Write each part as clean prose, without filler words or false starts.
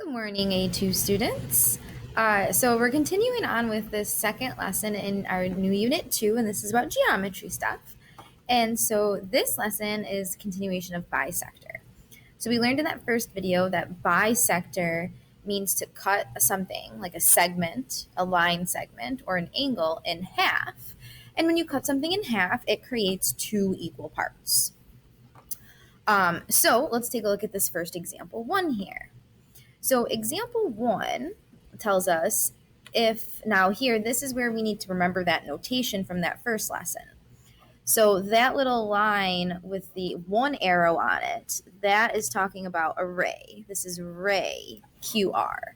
Good morning, A2 students. So we're continuing on with this second lesson in our new Unit 2, and this is about geometry stuff. And so this lesson is continuation of bisector. So we learned in that first video that bisector means to cut something, like a segment, a line segment, or an angle in half. And when you cut something in half, it creates two equal parts. So let's take a look at this first example 1 here. So example 1 tells us now here, this is where we need to remember that notation from that first lesson. So that little line with the one arrow on it, that is talking about a ray. This is ray QR.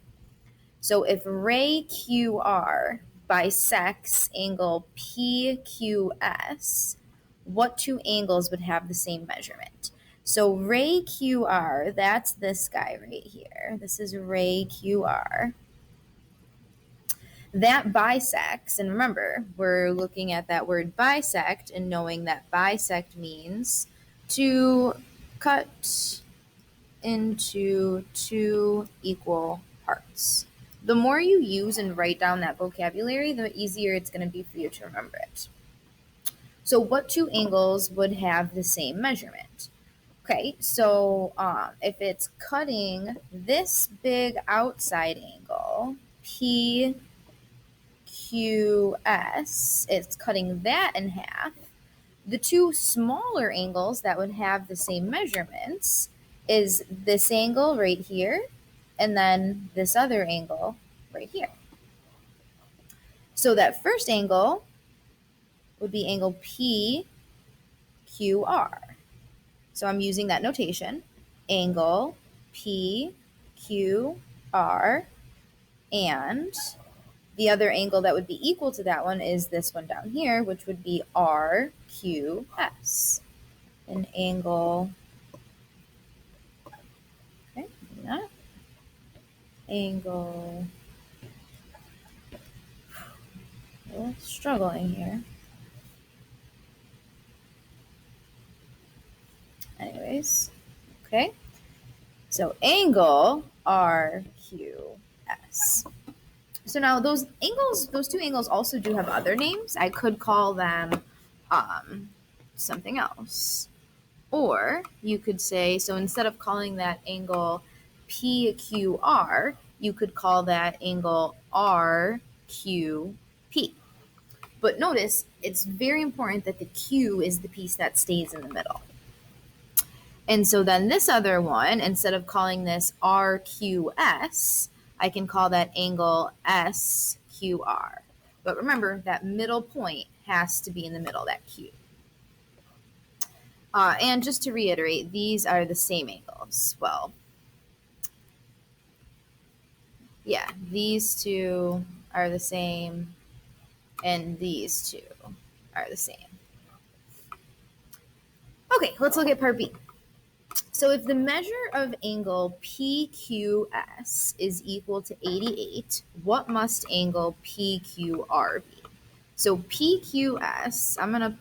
So if ray QR bisects angle PQS, what two angles would have the same measurement? So ray QR, that's this guy right here. This is ray QR. That bisects, and remember, we're looking at that word bisect and knowing that bisect means to cut into two equal parts. The more you use and write down that vocabulary, the easier it's going to be for you to remember it. So what two angles would have the same measurement? Okay, so if it's cutting this big outside angle, PQS, it's cutting that in half. The two smaller angles that would have the same measurements is this angle right here and then this other angle right here. So that first angle would be angle PQR. So I'm using that notation, angle PQR, and the other angle that would be equal to that one is this one down here, which would be RQS. An angle, okay, that angle, struggling here. Anyways, okay. So angle RQS. So now those two angles also do have other names. I could call them something else. Or you could say, so instead of calling that angle PQR, you could call that angle RQP. But notice, it's very important that the Q is the piece that stays in the middle. And so then this other one, instead of calling this RQS, I can call that angle SQR. But remember, that middle point has to be in the middle, that Q. And just to reiterate, these are the same angles. Well, yeah, these two are the same, and these two are the same. Okay, let's look at part B. So if the measure of angle PQS is equal to 88, what must angle PQR be? So PQS, I'm going to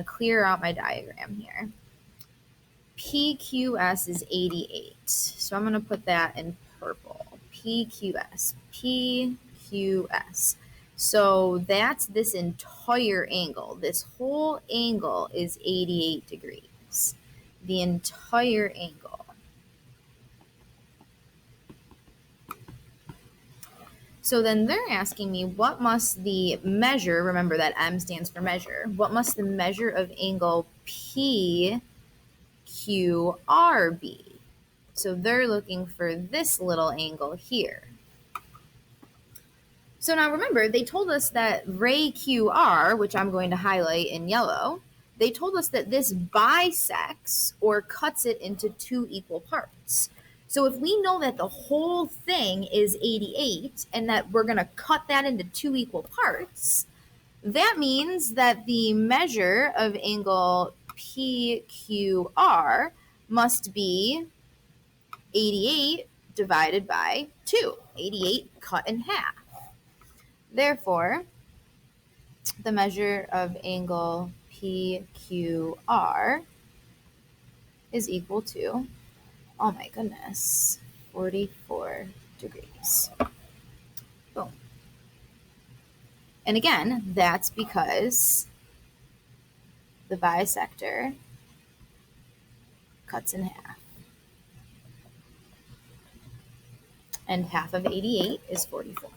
clear out my diagram here. PQS is 88. So I'm going to put that in purple. PQS. So that's this entire angle. This whole angle is 88 degrees. The entire angle. So then they're asking me, what must the measure, remember that M stands for measure, what must the measure of angle PQR be? So they're looking for this little angle here. So now remember, they told us that ray QR, which I'm going to highlight in yellow, they told us that this bisects or cuts it into two equal parts. So if we know that the whole thing is 88 and that we're going to cut that into two equal parts, that means that the measure of angle PQR must be 88 divided by 2. 88 cut in half. Therefore, the measure of angle PQR is equal to, oh my goodness, 44 degrees. Boom. And again, that's because the bisector cuts in half. And half of 88 is 44.